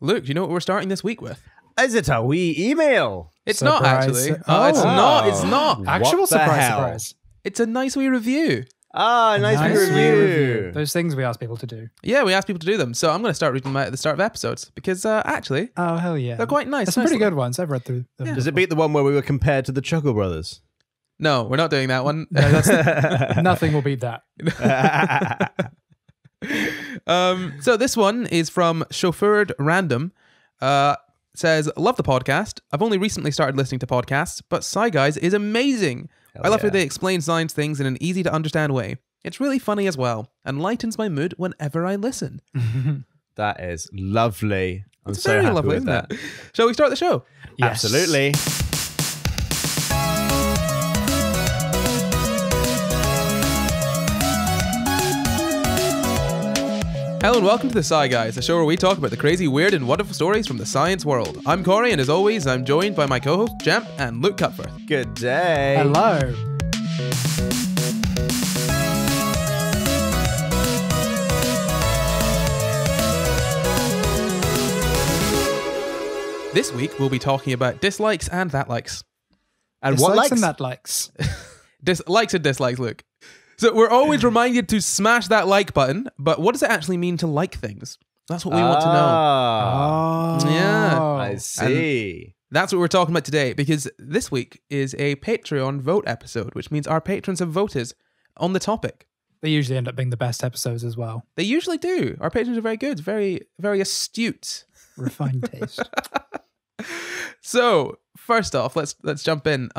Luke, do you know what we're starting this week with? Is it a wee email? It's Surprise. not actually. Oh, it's not. It's not. Actual What the surprise, hell? surprise. It's a nice wee review. Ah, nice Nice review. Those things we ask people to do. Yeah, we asked people to do them. So I'm going to start reading them out at the start of episodes because actually, Oh, hell yeah. they're quite nice. There's some pretty good ones. I've read through them. Yeah. Does it beat the one where we were compared to the Chuckle Brothers? No, we're not doing that one. No, nothing will beat that. So this one is from Chauffeured Random. Says, love the podcast. I've only recently started listening to podcasts, but SCI Guys is amazing. I love how they explain science things in an easy to understand way. It's really funny as well and lightens my mood whenever I listen. That is lovely. I'm It's so very happy lovely, with isn't that. it? Shall we start the show? Yes. Absolutely. Hello and welcome to the SCI Guys, the show where we talk about the crazy, weird and wonderful stories from the science world. I'm Corey and as always, I'm joined by my co-host Jamp and Luke Cutforth. Good day. Hello. This week we'll be talking about dislikes and that likes. And what likes? Dislikes and that likes. Likes and dislikes, Luke. So we're always reminded to smash that like button, but what does it actually mean to like things? That's what we want to know. Ah, Yeah. I see. That's what we're talking about today, because this week is a Patreon vote episode, which means our patrons have voted on the topic. They usually end up being the best episodes as well. They usually do. Our patrons are very good, very, very astute. Refined taste. So, first off, let's jump in.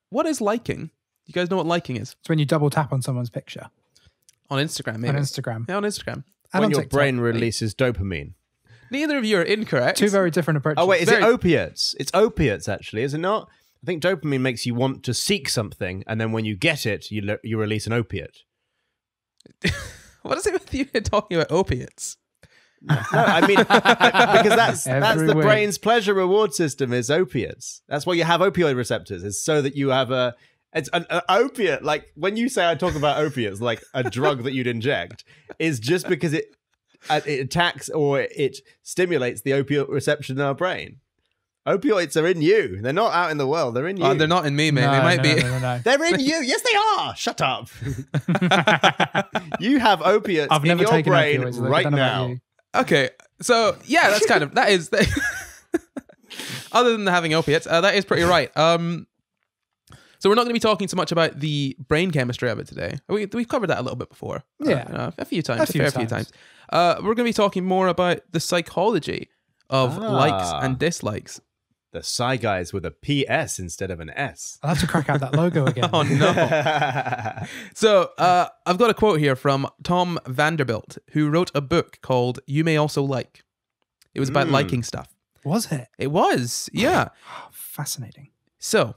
What is liking? You guys know what liking is? It's when you double tap on someone's picture On Instagram, maybe. on Instagram. Yeah, on Instagram. And When on your TikTok. brain releases dopamine. Neither of you are incorrect. Two very different approaches. Oh, wait, is Very- it opiates? It's opiates, actually, is it not? I think dopamine makes you want to seek something, and then when you get it, you release an opiate. What is it with you talking about opiates? No, I mean, because that's the Everywhere. brain's pleasure reward system is opiates. That's why you have opioid receptors. It's so that you have it's an opiate. Like when you say I talk about opiates, like a drug that you'd inject, is just because it attacks or it stimulates the opioid reception in our brain. Opioids are in you. They're not out in the world. They're in you. Oh, they're not in me, mate. They might be. No. They're in you. Yes, they are. Shut up. You have opiates I've in never your taken brain opioids. I right don't know about now. you. Okay, so yeah, that's kind of that is. Other than having opiates, that is pretty right. So we're not going to be talking so much about the brain chemistry of it today. We've covered that a little bit before. Yeah. A few times, a few fair few times. We're going to be talking more about the psychology of likes and dislikes. The SCI Guys with a PS instead of an S. I'll have to crack out that logo again. Oh no! So I've got a quote here from Tom Vanderbilt, who wrote a book called "You May Also Like." It was about liking stuff. Was it? It was, yeah. Fascinating. So,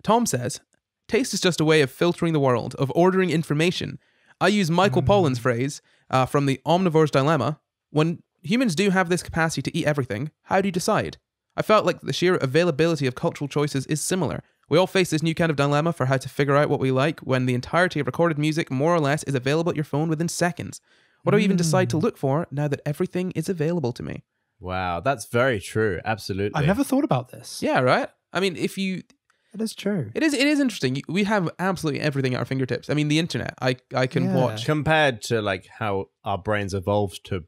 Tom says, taste is just a way of filtering the world, of ordering information. I use Michael Pollan's phrase from The Omnivore's Dilemma. When humans do have this capacity to eat everything, how do you decide? I felt like the sheer availability of cultural choices is similar. We all face this new kind of dilemma for how to figure out what we like when the entirety of recorded music, more or less, is available at your phone within seconds. What do I even decide to look for now that everything is available to me? Wow, that's very true. Absolutely. I've never thought about this. Yeah, right? I mean, if you... It is true. It is interesting. We have absolutely everything at our fingertips. I mean, the internet, I can Yeah. watch. Compared to like how our brains evolved to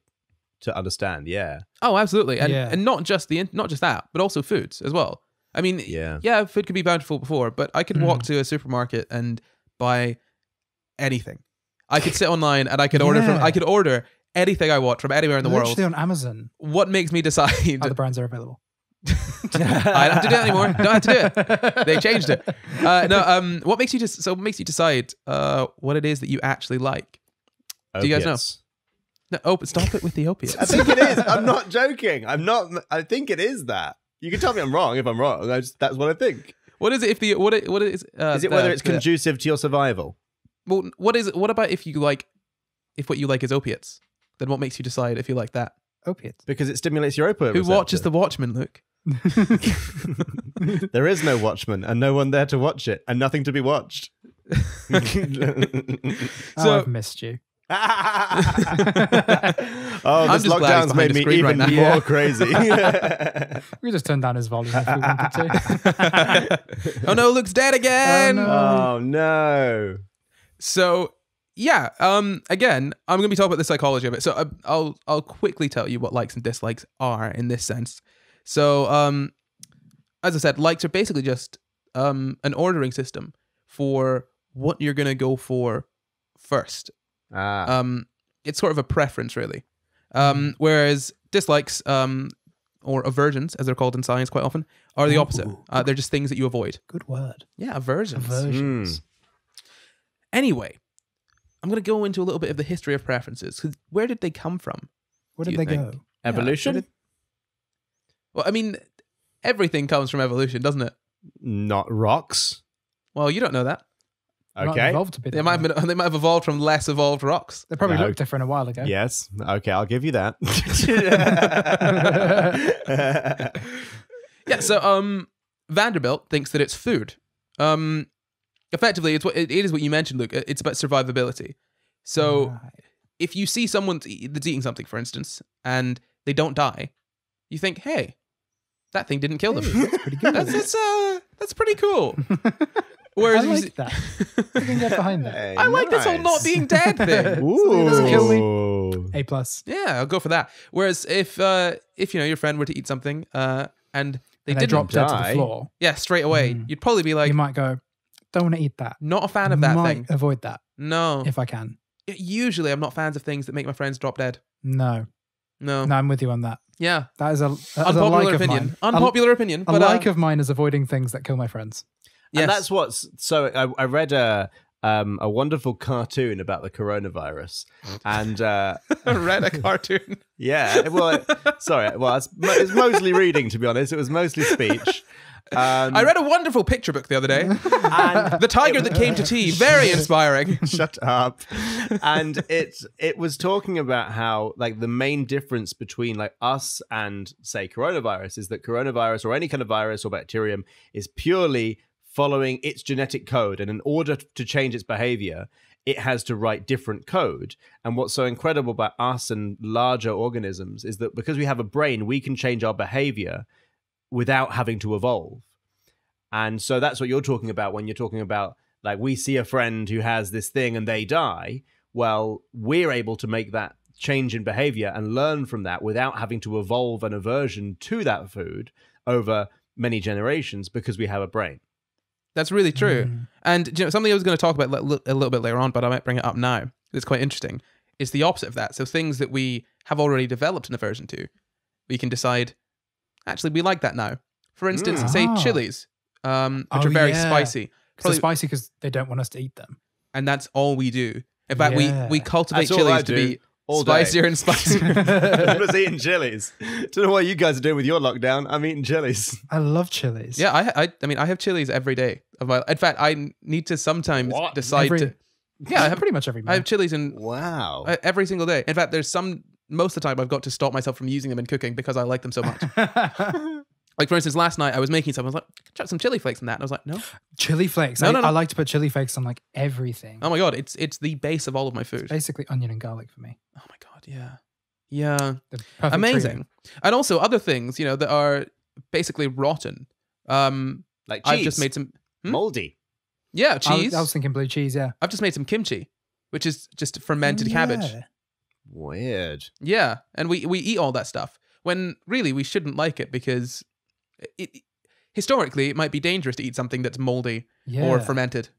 understand, yeah. Oh, absolutely. And Yeah. and not just that, but also foods as well. I mean, Yeah. food could be bountiful before, but I could walk to a supermarket and buy anything. I could sit online and I could order anything I want from anywhere in the Literally world. on Amazon. What makes me decide? Other brands are available. I don't have to do that anymore. Don't have to do it. They changed it. What makes you decide what it is that you actually like? Do you guys know? Opiates. No, stop it with the opiates. I think it is. I'm not joking. I think it is that. You can tell me I'm wrong if I'm wrong. That's what I think. What is it if what is Is it whether it's conducive to your survival? Well, what is it? What about if what you like is opiates? Then what makes you decide if you like that? Opiates. Because it stimulates your opioid Who receptor. watches The Watchmen, Luke? There is no watchman and no one there to watch it and nothing to be watched. Oh, I've missed you. This just glad he's lockdown's behind made the me screen right even now. more crazy. We just turn down his volume if we wanted to. Oh no, Luke's dead again. Oh, no. Oh no. So yeah, again, I'm going to be talking about the psychology of it. So I'll quickly tell you what likes and dislikes are in this sense. So as I said, likes are basically just an ordering system for what you're going to go for first. It's sort of a preference, really. Whereas dislikes, or aversions, as they're called in science quite often, are the opposite. They're just things that you avoid. Good word. Yeah, aversions. Aversions. Anyway, I'm going to go into a little bit of the history of preferences. 'Cause where did they come from? Where do did you they think? go? Evolution? Well, I mean, everything comes from evolution, doesn't it? Not rocks. Well, you don't know that. They're not Okay. evolved to be They that might way. have evolved from less evolved rocks. They probably No. looked different a while ago. Yes. Okay, I'll give you that. Yeah, so Vanderbilt thinks that it's food. Effectively, it is what you mentioned, Luke. It's about survivability. So Right. if you see someone that's eating something, for instance, and they don't die, you think, hey, that thing didn't kill them. Hey, that's pretty good. That's pretty cool. Whereas I you like that. I can get behind that. Hey, I like this whole nice. not being dead thing. Ooh. doesn't kill A plus. Yeah, I'll go for that. Whereas if you know your friend were to eat something and they And they didn't dropped dead to die. the floor. yeah, straight away, Mm. you'd probably be like, You might go, don't want to eat that. not a fan of that Might thing. avoid that No. if I can. Usually I'm not fans of things that make my friends drop dead. No. No. No, I'm with you on that. Yeah. That is a Unpopular like opinion. Of mine. Unpopular opinion. A But like of mine is avoiding things that kill my friends. yes. And that's what's so. I read a wonderful cartoon about the coronavirus, and read a cartoon. yeah, well, sorry, well, it's mostly reading, to be honest. It was mostly speech. I read a wonderful picture book the other day. And The Tiger That Came to Tea. Very inspiring. Shut up. And it was talking about how like the main difference between like us and say coronavirus is that coronavirus or any kind of virus or bacterium is purely following its genetic code, and in order to change its behavior, it has to write different code. And what's so incredible about us and larger organisms is that because we have a brain, we can change our behavior without having to evolve. And so that's what you're talking about when you're talking about like we see a friend who has this thing and they die. Well, we're able to make that change in behavior and learn from that without having to evolve an aversion to that food over many generations because we have a brain. That's really true. And you know, something I was going to talk about a little bit later on, but I might bring it up now. It's quite interesting. It's the opposite of that. So things that we have already developed an aversion to, we can decide, actually, we like that now. For instance, say chilies, which are very spicy. They're spicy because they don't want us to eat them. And that's all we do. In fact, we cultivate That's all I chilies to do be all day. spicier and spicier. I'm just eating chilies. Don't know what you guys are doing with your lockdown. I'm eating chilies. I love chilies. Yeah, I mean, I have chilies every day of my. In fact, I need to sometimes decide to. Yeah, I have pretty much every I have chilies in Wow. every single day. In fact, there's most of the time I've got to stop myself from using them in cooking because I like them so much. Like for instance, last night I was making something. I was like, chuck some chili flakes in that, and I was like, no. Chili flakes. No. I like to put chili flakes on like everything. Oh my god, it's the base of all of my food. Basically onion and garlic for me. Oh my god, yeah, The perfect amazing. trio. And also other things, you know, that are basically rotten. Like cheese. I've just made some moldy. cheese. I was thinking blue cheese, yeah. I've just made some kimchi, which is just fermented cabbage. Weird. Yeah, and we eat all that stuff when really we shouldn't like it because historically it might be dangerous to eat something that's moldy or fermented.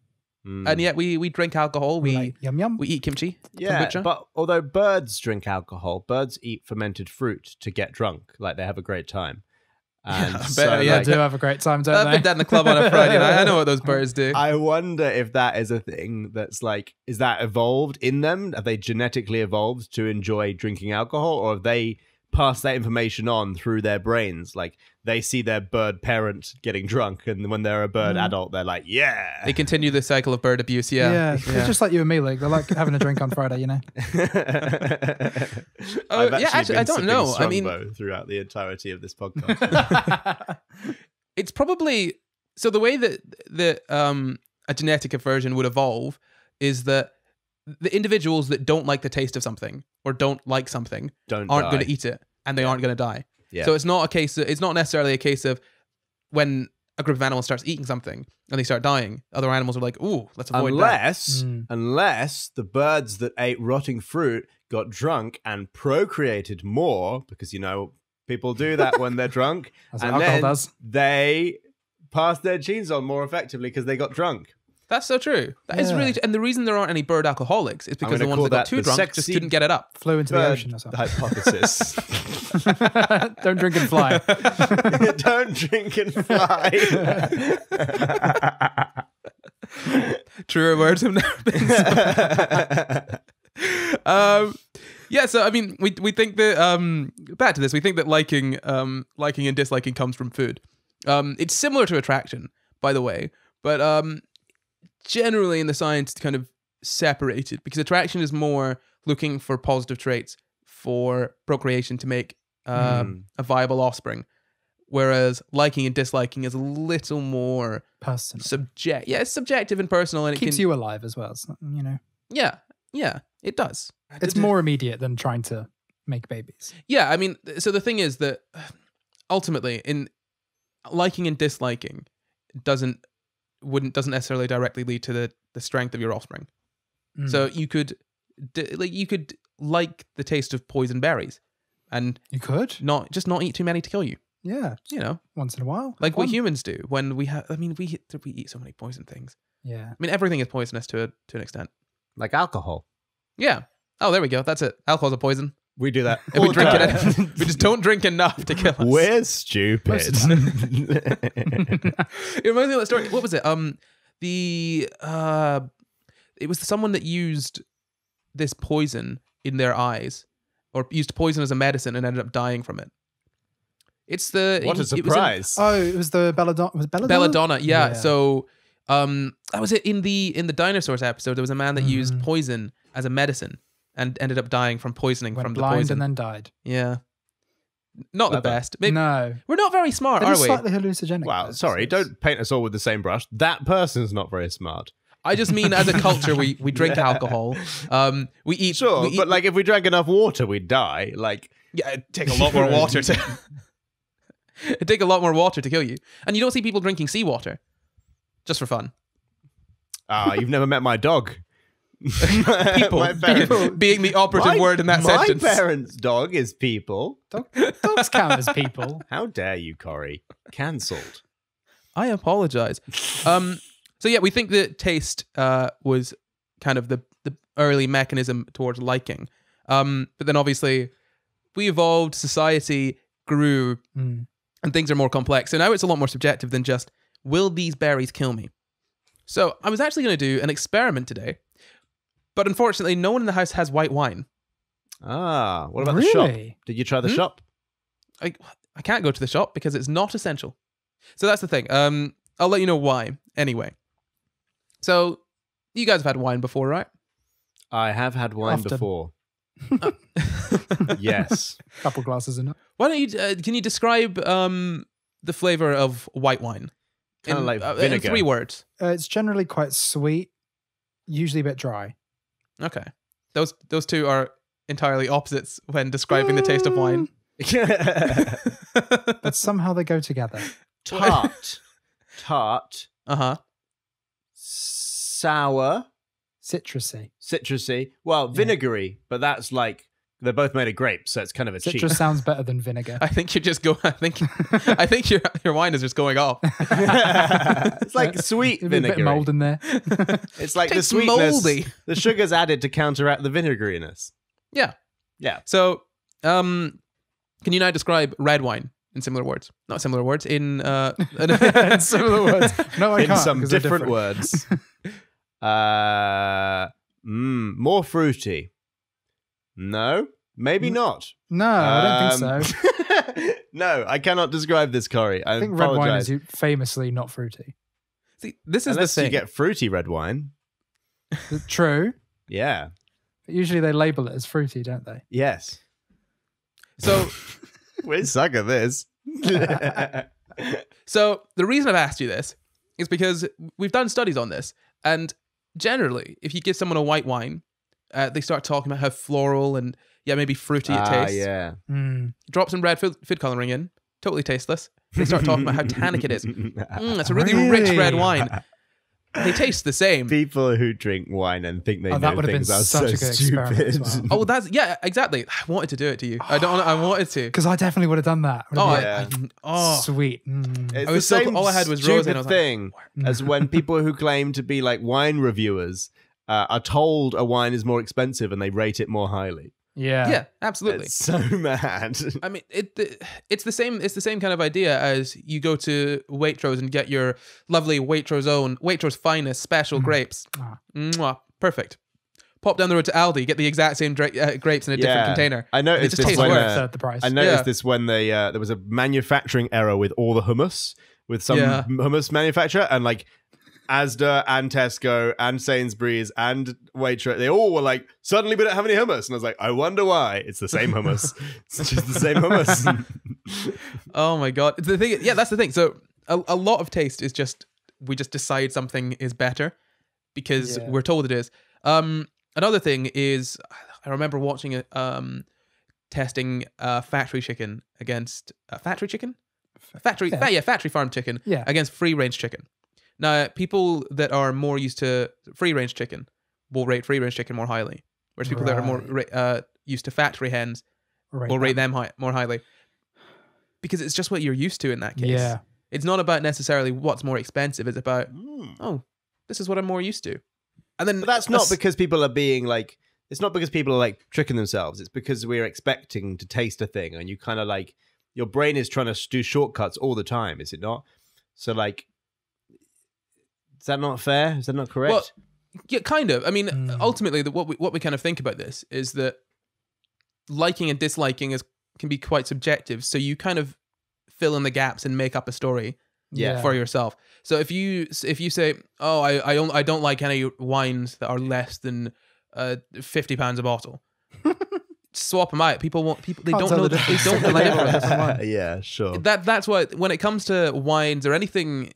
And yet we drink alcohol, we Like, yum yum. we eat kimchi, Yeah, kombucha. but although birds drink alcohol, birds eat fermented fruit to get drunk. Like they have a great time. And I bet, so, yeah, They do have a great time, don't I've they? been down in the club on a Friday night. I know what those birds do. I wonder if that is a thing that's like, is that evolved in them? Have they genetically evolved to enjoy drinking alcohol, or have they passed that information on through their brains? Like they see their bird parent getting drunk, and when they're a bird adult, they're like, yeah. They continue the cycle of bird abuse. Yeah. It's just like you and me, Luke. They're like having a drink on Friday, you know? Actually, I don't know. I mean, throughout the entirety of this podcast. it's probably so the way that a genetic aversion would evolve is that the individuals that don't like the taste of something or don't like something aren't going to eat it, and they aren't going to die. Yeah. So it's not necessarily a case of when a group of animals starts eating something and they start dying, other animals are like, ooh, let's avoid that. Unless the birds that ate rotting fruit got drunk and procreated more, because, people do that when they're drunk. That's and what alcohol then does. they pass their genes on more effectively because they got drunk. That's so true. That is really, and the reason there aren't any bird alcoholics is because the ones that got too drunk just couldn't get it up. Flew into the ocean or something. Hypothesis. Don't drink and fly. Don't drink and fly. Truer words have never been spoken. Yeah, so I mean, we think that back to this, we think that liking and disliking comes from food. It's similar to attraction, by the way, but generally in the science it's kind of separated, because attraction is more looking for positive traits for procreation to make a viable offspring, whereas liking and disliking is a little more personal. It's subjective and personal, and Keeps you alive as well. It's not, Yeah, it does. It's more immediate than trying to make babies. Yeah, I mean, so the thing is that ultimately, in liking and disliking doesn't necessarily directly lead to the strength of your offspring. So you could like the taste of poison berries, and you could not eat too many to kill you. Yeah, once in a while, like what humans do when we have. I mean, we eat so many poison things. Yeah, I mean, everything is poisonous to an extent. Like alcohol. Yeah. Oh, there we go. That's it. Alcohol's a poison. We do that. If we drink it, we just don't drink enough to kill us. We're stupid. It reminds me of that story. What was it? It was someone that used this poison in their eyes, or used poison as a medicine and ended up dying from it. What a surprise! It was the belladonna. Was it belladonna? Belladonna, yeah. So that was it in the dinosaurs episode. There was a man that used poison as a medicine and ended up dying from poisoning from the poison, and then died. Yeah, not the best. Maybe, no, we're not very smart, are we? Slightly hallucinogenic. Wow, sorry, don't paint us all with the same brush. That person's not very smart. I just mean, as a culture, we drink alcohol. We eat. Sure, we eat, but like if we drank enough water, we'd die. Like, yeah, it'd take a lot more water to. It'd take a lot more water to kill you, and you don't see people drinking seawater just for fun. You've never met my dog. People being the operative word in that sentence. My parents' dog is people. Dogs count as people. How dare you, Corey? Cancelled. I apologize. So yeah, we think that taste was kind of the early mechanism towards liking. But then obviously we evolved, society grew, and things are more complex. So now it's a lot more subjective than just, will these berries kill me? So I was actually going to do an experiment today, but unfortunately no one in the house has white wine. What about the shop? Did you try the shop? I can't go to the shop because it's not essential. So that's the thing. I'll let you know why anyway. So you guys have had wine before, right? I have had wine before. Yes. Couple glasses in it. Why don't you, can you describe the flavor of white wine? Kind of like vinegar. In 3 words. It's generally quite sweet, usually a bit dry. Okay. Those two are entirely opposites when describing the taste of wine. But somehow they go together. Tart. Uh-huh. Sour. Citrusy. Well, vinegary, but that's like, they're both made of grapes, so it's kind of a Citrus cheat. sounds better than vinegar. I think you're just I think your wine is just going off. It's like sweet A vinegar. bit of mold in there. It's like the Tastes sweetness. moldy. The sugar's added to counteract the vinegeriness. Yeah. So, can you now describe red wine in similar words? Not similar words, in In similar words. No, I in can't. some 'cause they're different words. More fruity. No, maybe not. No, I don't think so. No, I cannot describe this, Corey. I think red wine apologize. is famously not fruity. See, this is Unless the thing. you get fruity red wine. True. Yeah. But usually they label it as fruity, don't they? Yes. So We suck at this. So the reason I've asked you this is because we've done studies on this, and generally, if you give someone a white wine they start talking about how floral and maybe fruity it tastes. Yeah. Drop some red food coloring in, totally tasteless. They start talking about how tannic it is. It's a really rich red wine. They taste the same. People who drink wine and think they know that would have been things are such so a good experiment as stupid. well. Oh, that's exactly. I wanted to do it to you. I wanted to. Because I definitely would have done that. Sweet. It's I was the so same all I had was stupid rose and I was like, thing as when people who claim to be like wine reviewers are told a wine is more expensive and they rate it more highly. Yeah, absolutely. It's so mad. I mean, it's the same. It's the same kind of idea as you go to Waitrose and get your lovely Waitrose finest special grapes. Mwah, perfect. Pop down the road to Aldi, get the exact same grapes in a different container. I noticed this when the price. I noticed this when there was a manufacturing error with all the hummus with some hummus manufacturer, and like Asda and Tesco and Sainsbury's and Waitrose, they all were like, suddenly we don't have any hummus. And I was like, I wonder why. It's the same hummus. It's just the same hummus. Oh my God. The thing, that's the thing. So a lot of taste is just, we just decide something is better because we're told it is. Another thing is, I remember watching it, testing factory chicken against factory farm chicken against free range chicken. Now, people that are more used to free-range chicken will rate free-range chicken more highly, whereas people that are more used to factory hens will rate them more highly. Because it's just what you're used to in that case. Yeah. It's not about necessarily what's more expensive. It's about, this is what I'm more used to. And then But that's not because people are being like, it's not because people are like tricking themselves. It's because we're expecting to taste a thing and you kind of like, your brain is trying to do shortcuts all the time, is it not? So like, is that not fair? Is that not correct? Well, yeah, kind of. I mean, ultimately, what we kind of think about this is that liking and disliking can be quite subjective. So you kind of fill in the gaps and make up a story for yourself. So if you say, oh, I don't like any wines that are less than £50 a bottle. Swap them out. People they don't know the difference. Yeah, sure. That's what, when it comes to wines or anything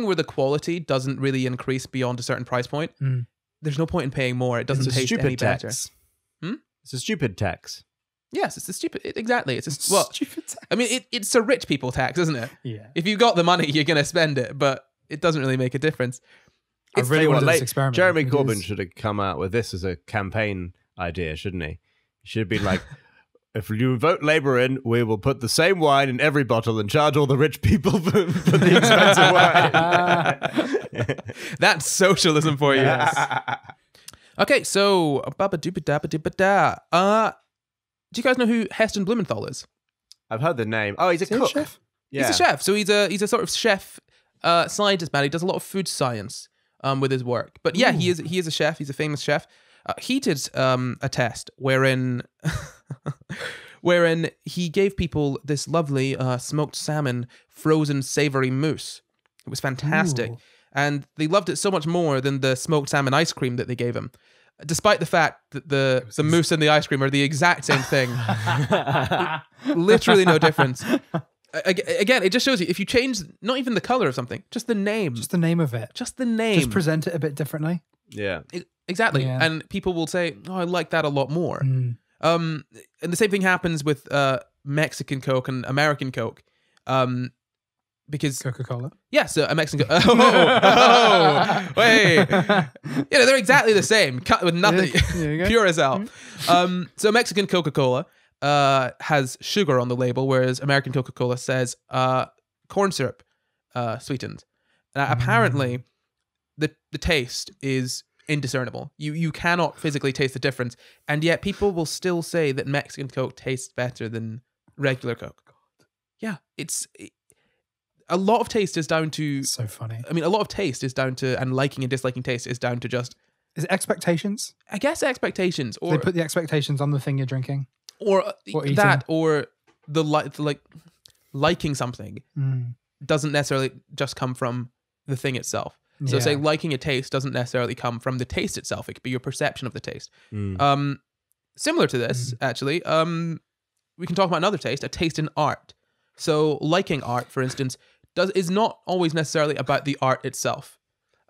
where the quality doesn't really increase beyond a certain price point, there's no point in paying more. It doesn't taste any better. It's a stupid tax. Yes, it's a stupid. Exactly. It's a stupid tax. I mean, it's a rich people tax, isn't it? Yeah. If you've got the money, you're gonna spend it, but it doesn't really make a difference. I really want this experiment. Jeremy Corbyn should have come out with this as a campaign idea, shouldn't he? He should have been like, if you vote Labour in, we will put the same wine in every bottle and charge all the rich people for the expensive wine. That's socialism for you. Yes. Okay, so do you guys know who Heston Blumenthal is? I've heard the name. Oh, he's a cook. Chef? Yeah. He's a chef. So he's a sort of chef scientist man. He does a lot of food science with his work. But yeah, he is a chef. He's a famous chef. He did a test wherein he gave people this lovely smoked salmon frozen savory mousse. It was fantastic. Ooh. And they loved it so much more than the smoked salmon ice cream that they gave him. Despite the fact that the mousse and the ice cream are the exact same thing. Literally no difference. Again, it just shows you, if you change not even the color of something, just the name. Just the name of it. Just the name. Just present it a bit differently. Yeah. Exactly. Yeah. And people will say, oh, I like that a lot more. And the same thing happens with Mexican Coke and American Coke. Because Coca-Cola. yeah, so a Mexican wait. They're exactly the same, cut with nothing, pure as hell. So Mexican Coca-Cola has sugar on the label, whereas American Coca-Cola says corn syrup sweetened. Apparently, the taste is indiscernible. You cannot physically taste the difference, and yet people will still say that Mexican Coke tastes better than regular Coke. Yeah, a lot of taste is down to... So funny. I mean, a lot of taste is down to, and liking and disliking taste is down to just... Is it expectations? I guess expectations. Or they put the expectations on the thing you're drinking? Or that, or the liking something doesn't necessarily just come from the thing itself. So say liking a taste doesn't necessarily come from the taste itself. It could be your perception of the taste. Similar to this, actually, we can talk about another taste, a taste in art. So liking art, for instance, is not always necessarily about the art itself.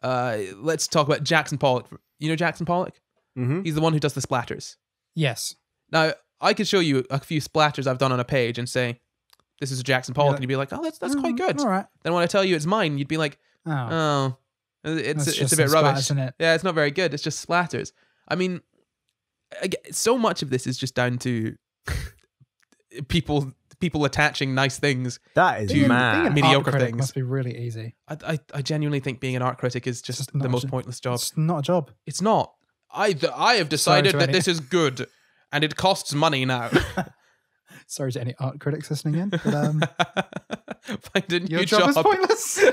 Let's talk about Jackson Pollock. You know Jackson Pollock? He's the one who does the splatters. Yes. Now, I could show you a few splatters I've done on a page and say, this is a Jackson Pollock, Yeah. and you'd be like, oh, that's quite good. All right. Then when I tell you it's mine, you'd be like, Oh. it's That's just a bit some rubbish. splatters, isn't it? Yeah, it's not very good. It's just splatters. I mean, so much of this is just down to people attaching nice things. That is Being mad. an Mediocre art critic things. must be really easy. I genuinely think being an art critic is just not the most a- pointless job. It's not a job. It's not. I have decided to that any- this is good, and it costs money now. Sorry to any art critics listening in, but Find a new your job is pointless.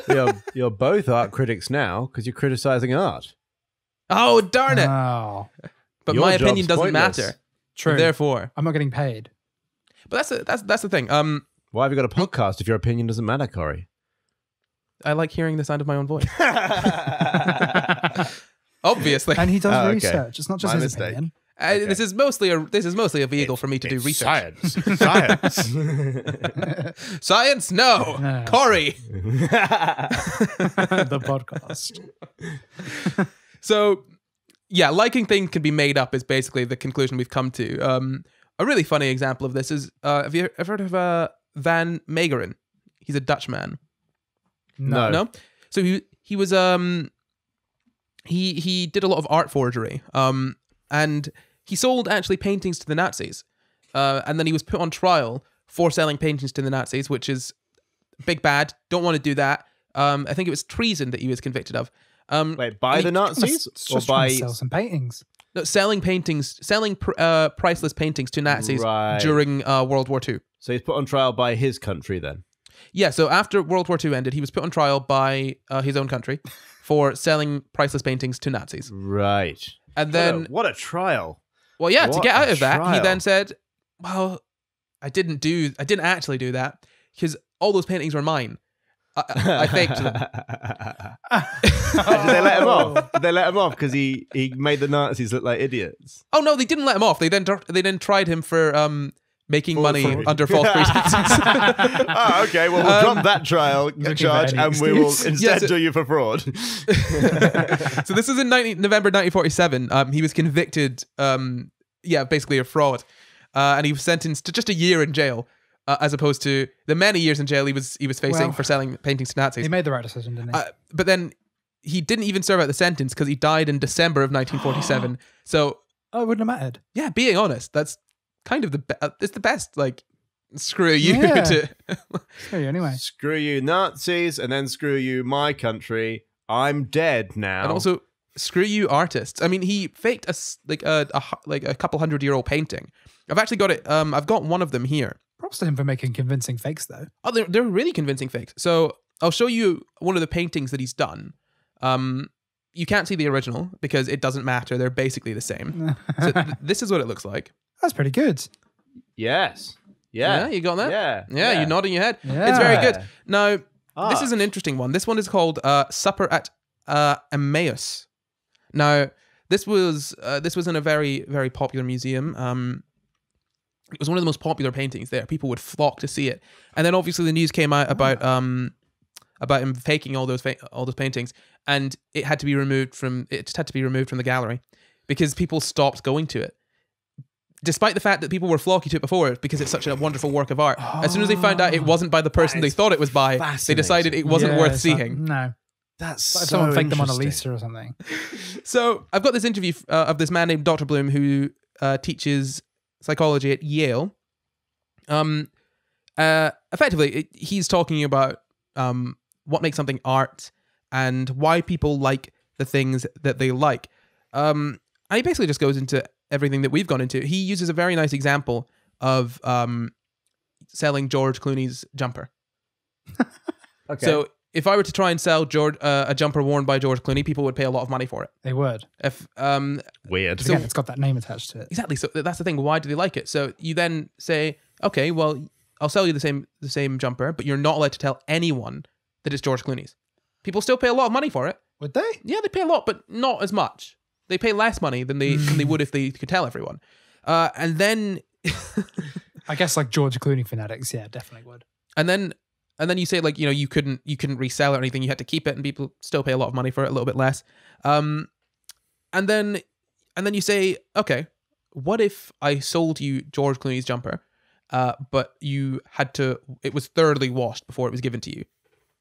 You're both art critics now because you're criticizing art. Oh, darn it. Oh, But Your my opinion job's doesn't pointless. matter. true. Therefore. I'm not getting paid. But that's the thing. Why have you got a podcast if your opinion doesn't matter, Corey? I like hearing the sound of my own voice. Obviously. And he does Oh, okay. research. It's not just My his mistake. opinion. Okay. This is mostly a vehicle for me to do research. Science. Science? No. No. Corey. The podcast. So, yeah, liking things can be made up is basically the conclusion we've come to. A really funny example of this is, have you ever heard of Van Meegeren? He's a Dutch man. No. No? So he was he did a lot of art forgery. And he sold actually paintings to the Nazis. And then he was put on trial for selling paintings to the Nazis, which is big bad. Don't want to do that. I think it was treason that he was convicted of. Wait, by the Nazis It's or just trying by? to sell some paintings. No, selling priceless paintings to Nazis Right. during World War II. So he's put on trial by his country then. Yeah, so after World War II ended, he was put on trial by his own country for selling priceless paintings to Nazis. Right. And then, What a trial. well, yeah, to what get out a of that, he trial. then said, well, I didn't actually do that because all those paintings were mine. I faked them. Did they let him off? Did they let him off because he made the Nazis look like idiots? Oh no, they didn't let him off. They then tried him for making money forgery. under false pretenses. Oh, okay. Well, we'll drop that trial charge for and any we will excuse. instead Yes. do you for fraud. So this is in November 1947. He was convicted, basically of fraud, and he was sentenced to just a year in jail, as opposed to the many years in jail he was facing Well, for selling paintings to Nazis. He made the right decision, didn't he? But then he didn't even serve out the sentence because he died in December of 1947. So Oh, it wouldn't have mattered. yeah, being honest, that's kind of it's the best. Like, screw you. Yeah. To Screw you anyway. Screw you Nazis and then screw you my country. I'm dead now. And also, screw you artists. I mean, he faked a couple 100-year-old painting. I've actually got it. I've got one of them here. Props to him for making convincing fakes, though. Oh, they're really convincing fakes. So I'll show you one of the paintings that he's done. You can't see the original because it doesn't matter. They're basically the same. So this is what it looks like. That's pretty good. Yes. Yeah, Yeah. you got that? Yeah. You're nodding your head. Yeah. It's very good. Now, Art. this is an interesting one. This one is called Supper at Emmaus. Now, this was in a very, very popular museum. It was one of the most popular paintings there. People would flock to see it. And then obviously the news came out about him faking all those paintings, and it had to be removed from the gallery because people stopped going to it. Despite the fact that people were flocking to it before because it's such a wonderful work of art. As soon as they found out it wasn't by the person they thought it was by, they decided it wasn't Yeah, worth it's like, seeing. no. That's Like if so someone faked the Mona interesting. Lisa or something. So I've got this interview of this man named Dr. Bloom who teaches psychology at Yale. Effectively, he's talking about what makes something art and why people like the things that they like. And he basically just goes into everything that we've gone into. He uses a very nice example of selling George Clooney's jumper. Okay. So if I were to try and sell a jumper worn by George Clooney, people would pay a lot of money for it. They would. If Weird. Because again, it's got that name attached to it. Exactly. So that's the thing. Why do they like it? So you then say, okay, well, I'll sell you the same jumper, but you're not allowed to tell anyone that it's George Clooney's. People still pay a lot of money for it. Would they? Yeah, they pay a lot, but not as much. They pay less money than they would if they could tell everyone. And then I guess like George Clooney fanatics, yeah, definitely would. and then you say like, you couldn't resell it or anything. You had to keep it, and people still pay a lot of money for it, a little bit less. And then And then you say, okay, what if I sold you George Clooney's jumper, but it was thoroughly washed before it was given to you,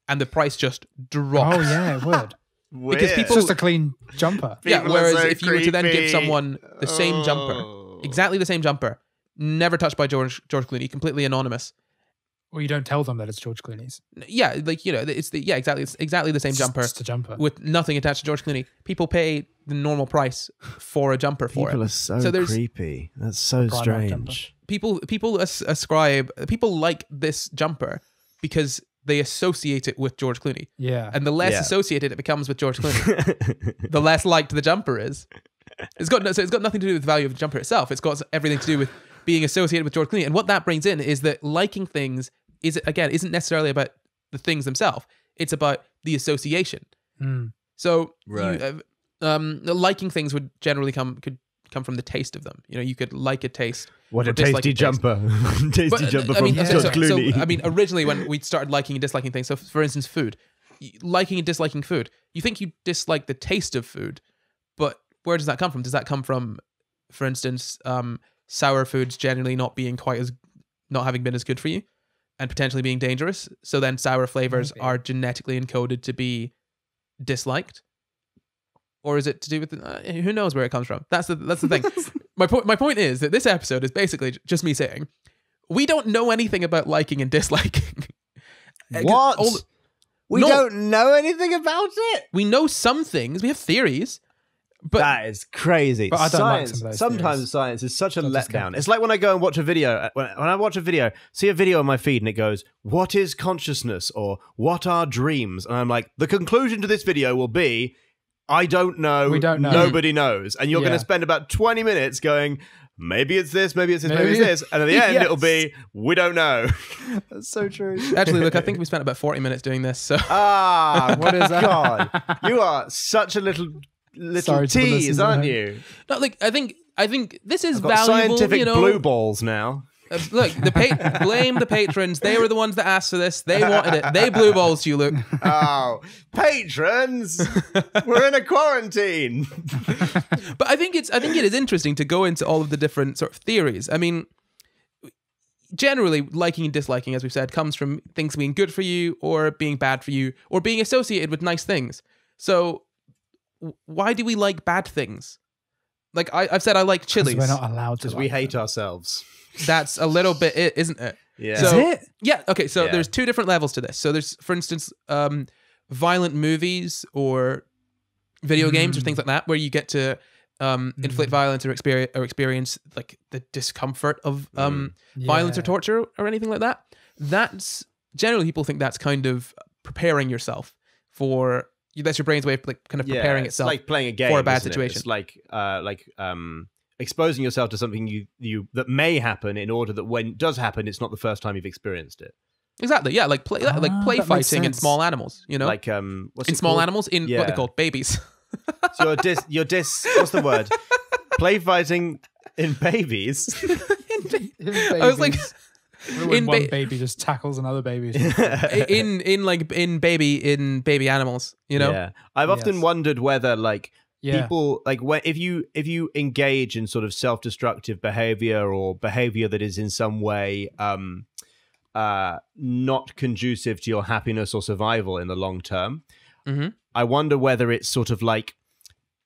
and the price just drops? Oh yeah, it would. Because Weird. people- It's just a clean jumper. Yeah, People are whereas so if you were to then give creepy. someone the same jumper, Oh. exactly the same jumper, never touched by George Clooney, completely anonymous. Well, you don't tell them that it's George Clooney's. Yeah, like, you know, it's exactly the same jumper Just a jumper. with nothing attached to George Clooney. People pay the normal price for a jumper for People it. are so, So there's- creepy. That's so Primark jumper. strange. People like this jumper because they associate it with George Clooney. Yeah. And the less Yeah. associated it becomes with George Clooney, the less liked the jumper is. It's got nothing to do with the value of the jumper itself. It's got everything to do with being associated with George Clooney. And what that brings in is that liking things isn't necessarily about the things themselves. It's about the association. Mm. So Right. liking things could come from the taste of them. You know, you could like a taste. What or a dislike tasty taste. jumper. Tasty But, jumper I from mean, George Clooney. I mean, originally when we started liking and disliking things, so for instance, food, liking and disliking food, you think you dislike the taste of food, but where does that come from? Does that come from, for instance, sour foods generally not having been as good for you and potentially being dangerous? So then sour flavors Maybe. are genetically encoded to be disliked? Or is it to do with who knows where it comes from? That's the thing. My point is that this episode is basically just me saying we don't know anything about liking and disliking. What? We No. don't know anything about it? We know some things. We have theories, but That is crazy. But I don't like Science, some of those sometimes theories. science is such a Don't letdown. discount it. It's like when I go and watch a video. When I watch a video, see a video on my feed and it goes, "What is consciousness?" or "What are dreams?" And I'm like, the conclusion to this video will be, I don't know. We don't know. Nobody knows. And you're going Yeah. to spend about 20 minutes going, maybe it's this, maybe it's this, maybe it's Maybe. this. And at the end, Yes. it'll be, we don't know. That's so true. actually, look, I think we spent about 40 minutes doing this. So Ah, What is that? God. You are such a little Sorry to the tease, listeners at aren't home. you? no, like I think this is I've got valuable. scientific You know, blue balls now. Look, blame the patrons. They were the ones that asked for this. They wanted it. They blue balls you, Luke. Oh, patrons! We're in a quarantine. But I think it is interesting to go into all of the different sort of theories. I mean, generally, liking and disliking, as we've said, comes from things being good for you or being bad for you or being associated with nice things. So why do we like bad things? Like I've said, I like chilies. We're not allowed to. Because we hate ourselves. That's a little bit it, isn't it? Yeah. So, Is it? Yeah. Okay. So Yeah. there's two different levels to this. So there's, for instance, violent movies or video games or things like that, where you get to inflict violence or experience like the discomfort of violence or Yeah. torture or anything like that. That's generally people think that's kind of preparing yourself for. That's your brain's way of like kind of preparing it's itself like playing a game for a bad isn't it? situation. It's like exposing yourself to something you that may happen in order that when it does happen, it's not the first time you've experienced it. Exactly. Yeah. Like play that makes fighting in sense. small animals. You know, Like what's in it small called? animals in what Yeah. they called babies. So what's the word? Play fighting in babies. I was like, When in one ba- baby just tackles another baby. in baby animals. You know. Yeah. I've often Yes. wondered whether like Yeah. people like if you engage in sort of self-destructive behavior or behavior that is in some way not conducive to your happiness or survival in the long term, Mm-hmm. I wonder whether it's sort of like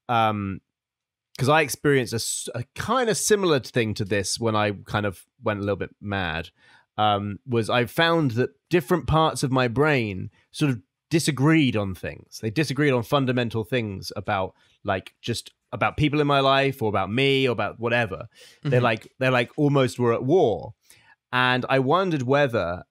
because I experienced a kind of similar thing to this when I kind of went a little bit mad. Was I found that different parts of my brain sort of disagreed on things. They disagreed on fundamental things about like just about people in my life or about me or about whatever. They're like almost were at war. And I wondered whether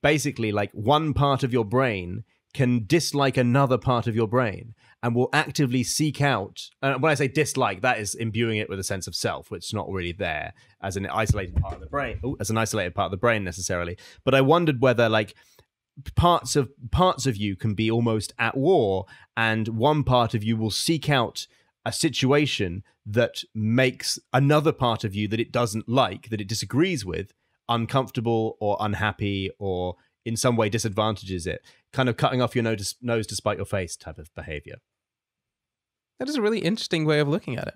basically like one part of your brain can dislike another part of your brain and will actively seek out. When I say dislike, that is imbuing it with a sense of self, which is not really there as an isolated part of the brain, necessarily. But I wondered whether like parts of you can be almost at war, and one part of you will seek out a situation that makes another part of you that it doesn't like, that it disagrees with, uncomfortable or unhappy or in some way disadvantages it, kind of cutting off your nose to spite your face type of behavior. That is a really interesting way of looking at it.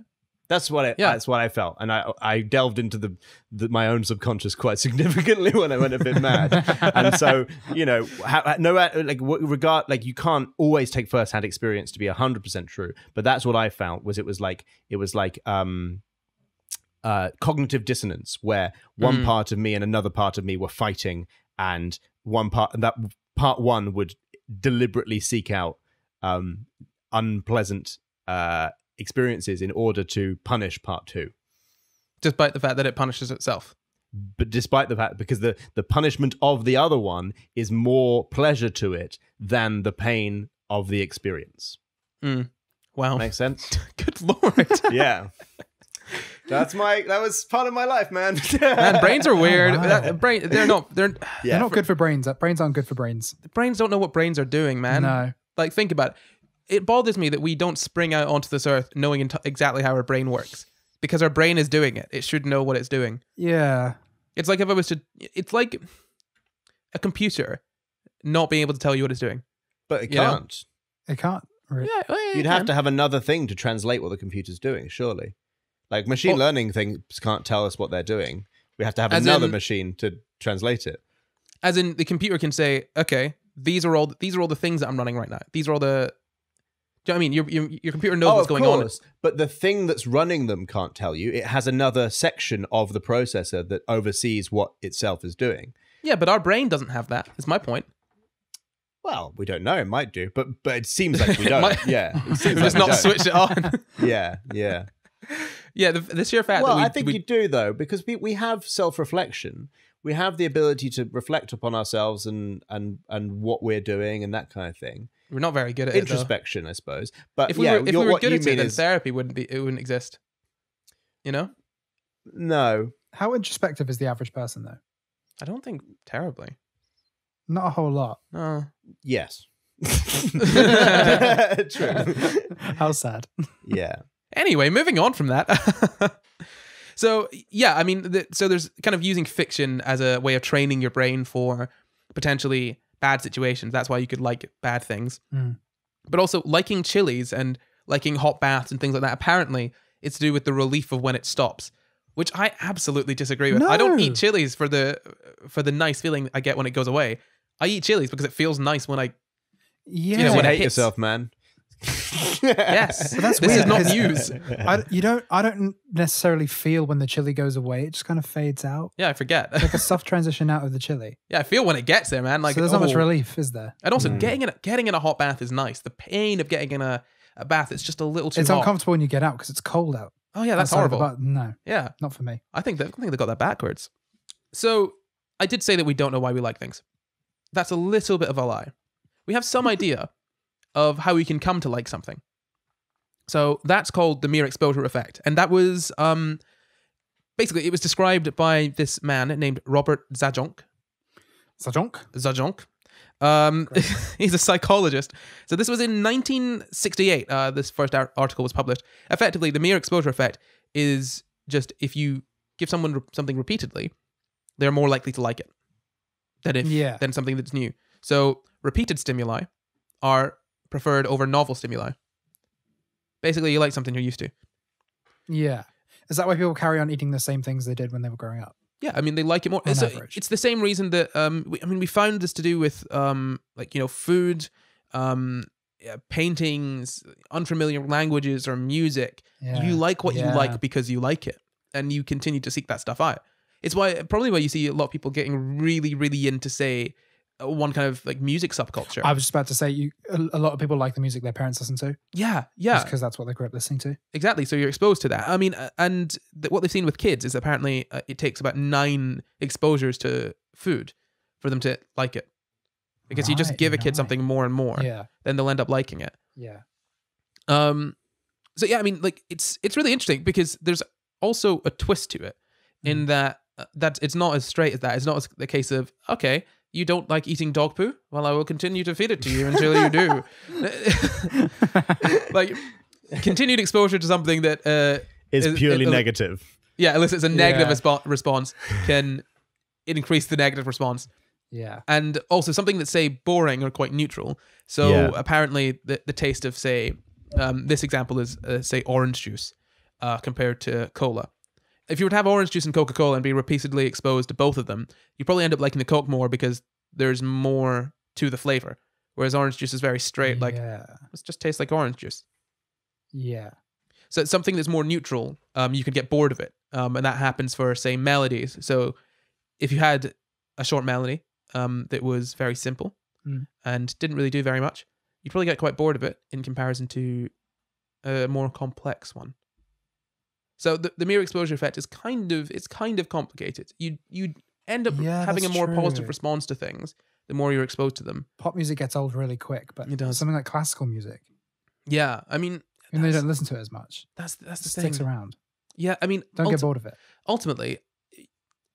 That's what I felt, and I delved into my own subconscious quite significantly when I went a bit mad. And so, you know, you can't always take firsthand experience to be 100% true, but that's what I found. It was like cognitive dissonance, where one part of me and another part of me were fighting, and part one would deliberately seek out unpleasant experiences in order to punish part two, despite the fact that it punishes itself. But despite the fact, because the punishment of the other one is more pleasure to it than the pain of the experience. Wow, makes sense. Good Lord. Yeah, that was part of my life, man. Man, brains are weird. Oh, wow. They're not good for brains. Brains aren't good for brains. Brains don't know what brains are doing, man. No. Like, think about it. It bothers me that we don't spring out onto this earth knowing exactly how our brain works, because our brain is doing it. It should know what it's doing. Yeah. It's like it's like a computer not being able to tell you what it's doing. But it can't. It can't. Really. Yeah, well, You'd have to have another thing to translate what the computer's doing, surely. Like machine learning things can't tell us what they're doing. We have to have another machine to translate it. As in, the computer can say, okay, these are all the things that I'm running right now. These are all the... Do you know what I mean? Your computer knows what's going on. But the thing that's running them can't tell you. It has another section of the processor that oversees what itself is doing. Yeah, but our brain doesn't have that. Is my point. Well, we don't know. It might do, but it seems like we don't. Yeah, it seems just like not switch it on. Yeah. Yeah, the sheer fact. Well, that I think you do though, because we have self-reflection. We have the ability to reflect upon ourselves and what we're doing and that kind of thing. We're not very good at introspection, I suppose. But if we were good at it, then therapy wouldn't exist. You know? No. How introspective is the average person, though? I don't think terribly. Not a whole lot. No. Yes. True. How sad. Yeah. Anyway, moving on from that. So, yeah, I mean, so there's kind of using fiction as a way of training your brain for potentially bad situations. That's why you could like bad things. But also liking chilies and liking hot baths and things like that. Apparently, it's to do with the relief of when it stops, which I absolutely disagree with. No. I don't eat chilies for the nice feeling I get when it goes away. I eat chilies because it feels nice when I... Yeah. You know, when you it hate hits. yourself, man. Yes. But that's This weird, is not because news. I don't necessarily feel when the chili goes away. It just kind of fades out. Yeah, I forget. It's like a soft transition out of the chili. Yeah, I feel when it gets there, man. Like, So there's not much relief, is there? And also, getting in a hot bath is nice. The pain of getting in a bath, it's just a little too It's hot. uncomfortable when you get out because it's cold out. Oh yeah, that's Outside of the horrible. bath. No, Yeah, not for me. I think they got that backwards. So I did say that we don't know why we like things. That's a little bit of a lie. We have some idea of how we can come to like something. So that's called the mere exposure effect. And that was, basically, it was described by this man named Robert Zajonc. Zajonc. He's a psychologist. So this was in 1968. This first article was published. Effectively, the mere exposure effect is just if you give someone something repeatedly, they're more likely to like it than something that's new. So repeated stimuli are preferred over novel stimuli. Basically, you like something you're used to. Yeah. Is that why people carry on eating the same things they did when they were growing up? Yeah, I mean, they like it more. On It's average. the same reason that, we found this to do with, food, paintings, unfamiliar languages, or music. Yeah. You like what you Yeah. like because you like it, and you continue to seek that stuff out. It's probably why you see a lot of people getting really, really into, say, one kind of like music subculture. I was just about to say, a lot of people like the music their parents listen to. Yeah, Just because that's what they grew up listening to. exactly. So you're exposed to that. I mean, and what they've seen with kids is apparently it takes about 9 exposures to food for them to like it, because you just Right, give a kid 9. something more and more, Yeah. then they'll end up liking it. Yeah. So yeah, I mean, like it's really interesting because there's also a twist to it in that it's not as straight as that. It's not the case of, okay, you don't like eating dog poo? Well, I will continue to feed it to you until you do. Like, continued exposure to something that Is purely negative. Yeah, elicits a negative Yeah. response can increase the negative response. Yeah. And also something that's, say, boring or quite neutral. So Yeah. apparently the taste of, say, this example is, say, orange juice. compared to cola. If you were to have orange juice and Coca-Cola and be repeatedly exposed to both of them, you probably end up liking the Coke more because there's more to the flavor. Whereas orange juice is very straight, like, it just tastes like orange juice. Yeah. So it's something that's more neutral. You can get bored of it. And that happens for, say, melodies. So if you had a short melody that was very simple and didn't really do very much, you'd probably get quite bored of it in comparison to a more complex one. So the mere exposure effect is kind of complicated. You end up having a more positive response to things the more you're exposed to them. Pop music gets old really quick, but it does. Something like classical music. Yeah, I mean, even though you don't listen to it as much. That's the thing. Sticks around. Yeah, I mean, don't get bored of it. Ultimately,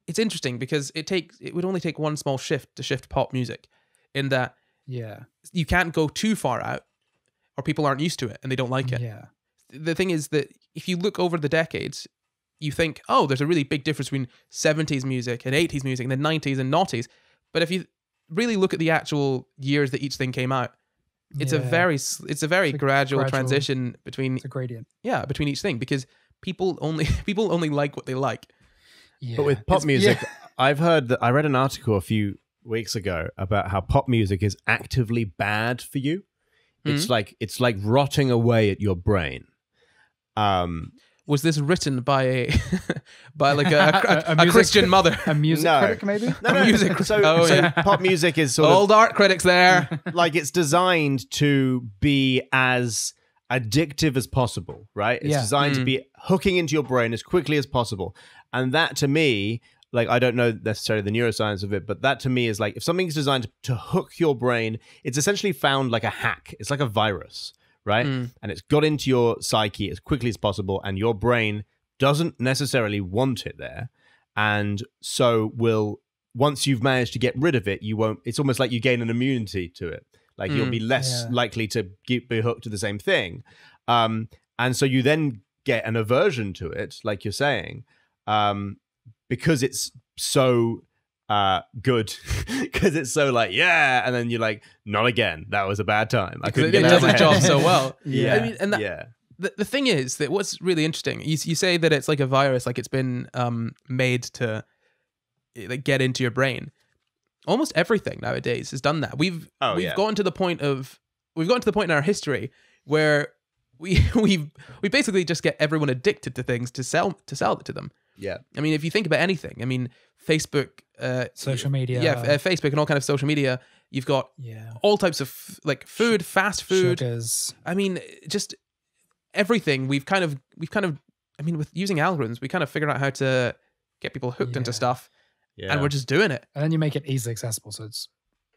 it's interesting because it would only take one small shift to shift pop music, in that you can't go too far out, or people aren't used to it and they don't like it. Yeah. The thing is that if you look over the decades, you think, oh, there's a really big difference between 70s music and 80s music and then 90s and noughties. But if you really look at the actual years that each thing came out, it's a very gradual transition between. It's a gradient. Yeah, between each thing, because people only like what they like. Yeah. But with pop music, I read an article a few weeks ago about how pop music is actively bad for you. It's like rotting away at your brain. Was this written by a Christian mother? A music critic, maybe? No. Music. So pop music is sort old art critics there. Like, it's designed to be as addictive as possible, right? It's designed to be hooking into your brain as quickly as possible. And that, to me, like, I don't know necessarily the neuroscience of it, but that to me is like, if something's designed to hook your brain, it's essentially found like a hack. It's like a virus, right? And it's got into your psyche as quickly as possible, and your brain doesn't necessarily want it there. And so once you've managed to get rid of it, you won't, it's almost like you gain an immunity to it. Like, you'll be less likely to be hooked to the same thing. And so you then get an aversion to it, like you're saying, because it's so good, because it's so like, and then you're like, not again. That was a bad time. I couldn't get it out does of my its job head. so well. Yeah. I mean, and the thing is that what's really interesting, you say that it's like a virus, like it's been made to like get into your brain. Almost everything nowadays has done that. We've gotten to the point in our history where we basically just get everyone addicted to things to sell it to them. Yeah. I mean, if you think about anything, I mean, Facebook, social media. Facebook and all kind of social media. You've got all types of like food, fast food. Sugars. I mean, just everything. We've kind of. I mean, with using algorithms, we kind of figured out how to get people hooked into stuff. Yeah. And we're just doing it. And then you make it easily accessible, so it's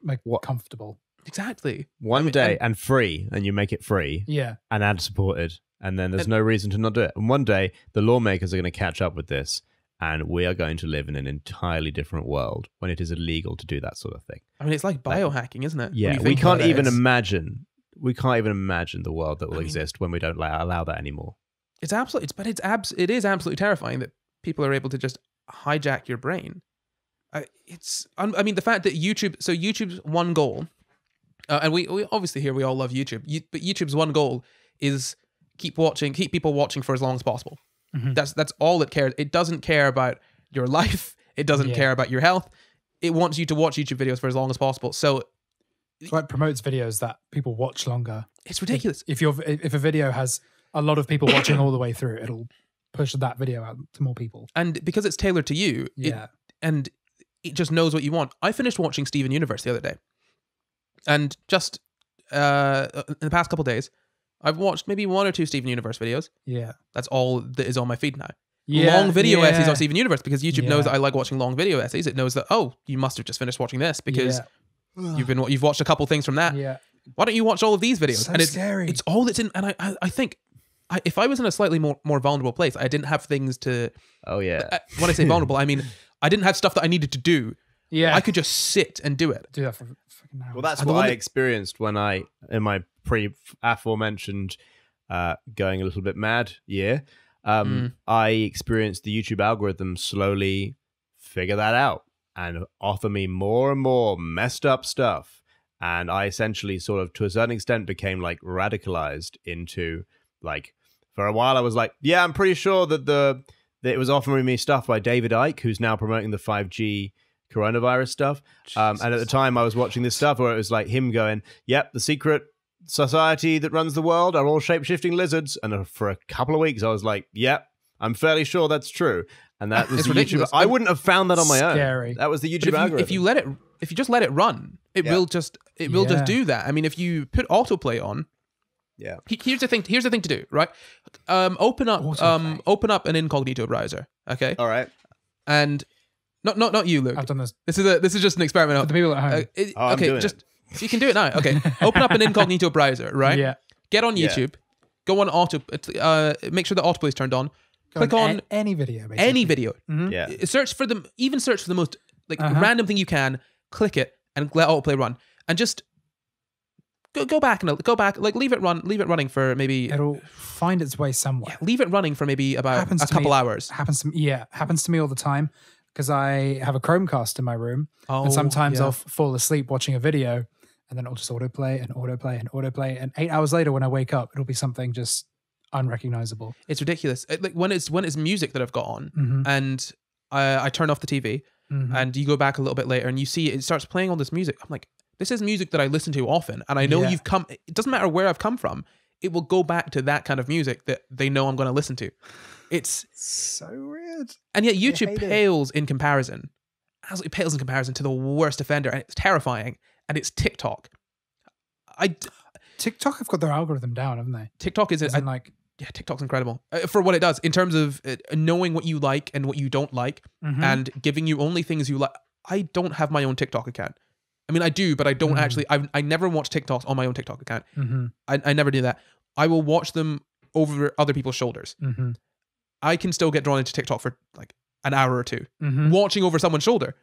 like comfortable. Exactly. One day and free, and you make it free. Yeah. And ad supported. And then there's no reason to not do it. And one day, the lawmakers are going to catch up with this, and we are going to live in an entirely different world when it is illegal to do that sort of thing. I mean, it's like biohacking, isn't it? Yeah, we can't even imagine the world that will exist when we don't allow that anymore. It is absolutely terrifying that people are able to just hijack your brain. I mean, the fact that YouTube's one goal, and we obviously here we all love YouTube, but YouTube's one goal is keep people watching for as long as possible. Mm-hmm. That's all it cares. It doesn't care about your life. It doesn't care about your health. It wants you to watch YouTube videos for as long as possible. So it promotes videos that people watch longer. It's ridiculous. If a video has a lot of people watching all the way through, it'll push that video out to more people. And because it's tailored to you, it just knows what you want. I finished watching Steven Universe the other day. And just in the past couple of days, I've watched maybe 1 or 2 Steven Universe videos. Yeah. That's all that is on my feed now. Yeah, long video essays on Steven Universe, because YouTube knows that I like watching long video essays. It knows that, oh, you must have just finished watching this because you've watched a couple things from that. Yeah. Why don't you watch all of these videos? So and it's scary. It's all that's in. And I think if I was in a slightly more vulnerable place, I didn't have things to. Oh yeah. When I say vulnerable, I mean I didn't have stuff that I needed to do. Yeah. I could just sit and do it. Do that for fucking hours. Well, that's what I experienced when in my aforementioned going a little bit mad year. I experienced the YouTube algorithm slowly figure that out and offer me more and more messed up stuff. And I essentially sort of, to a certain extent, became like radicalized into like For a while, I was like, yeah, I'm pretty sure that it was offering me stuff by David Icke, who's now promoting the 5G coronavirus stuff. And at the time, I was watching this stuff where it was like him going, yep, the secret society that runs the world are all shape-shifting lizards. And for a couple of weeks, I was like, yep, I'm fairly sure that's true. And that was It's the ridiculous. YouTube. I wouldn't have found that on my Scary. own. That was the But YouTube algorithm. if you just let it run, it will just do that. I mean, if you put autoplay on, yeah. Here's the thing to do, right? Open up an incognito browser, okay? All right. And not you, Luke. I've done this. This is just an experiment. For the people at home. I'm doing it. You can do it now. Okay, open up an incognito browser, right? Yeah. Get on YouTube. Go on make sure the autoplay is turned on. Click on any video, basically. any video. Yeah. Search for the most random thing you can. Click it and let autoplay run, and just go back, like leave it running for maybe. It'll find its way somewhere. Yeah, leave it running for maybe about a couple hours. Happens to me all the time because I have a Chromecast in my room, Oh, and sometimes yeah. I'll fall asleep watching a video, and then it'll just autoplay and autoplay and autoplay, and 8 hours later when I wake up, it'll be something just unrecognizable. It's ridiculous. Like when it's music that I've got on, Mhm. and I turn off the TV, Mhm. and you go back a little bit later, and you see it starts playing all this music. I'm like, this is music that I listen to often, and I know Yeah. you've come. It doesn't matter where I've come from. It will go back to that kind of music that they know I'm going to listen to. It's So weird. and yet YouTube hate it. pales in comparison, absolutely pales in comparison to the worst offender, and it's terrifying. And it's TikTok. TikTok have got their algorithm down, haven't they? TikTok is As in, like, yeah, TikTok's incredible for what it does in terms of knowing what you like and what you don't like, and giving you only things you like. I don't have my own TikTok account. I mean, I do, but I don't actually. I never watch TikToks on my own TikTok account. I never do that. I will watch them over other people's shoulders. I can still get drawn into TikTok for like an hour or two, watching over someone's shoulder,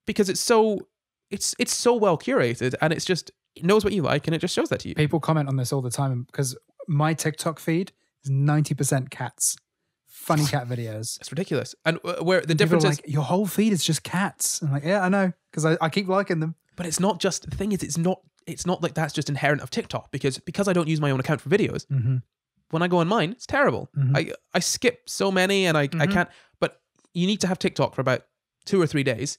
because it's so well curated, and it knows what you like, and it just shows that to you. people comment on this all the time because my TikTok feed is 90% cats, funny cat videos. It's ridiculous. And where the People difference are is, like, your whole feed is just cats. I'm like, yeah, I know, because I keep liking them. but it's not just the thing is it's not like that's just inherent of TikTok because I don't use my own account for videos. When I go on mine, it's terrible. I skip so many, and I can't. But you need to have TikTok for about 2 or 3 days,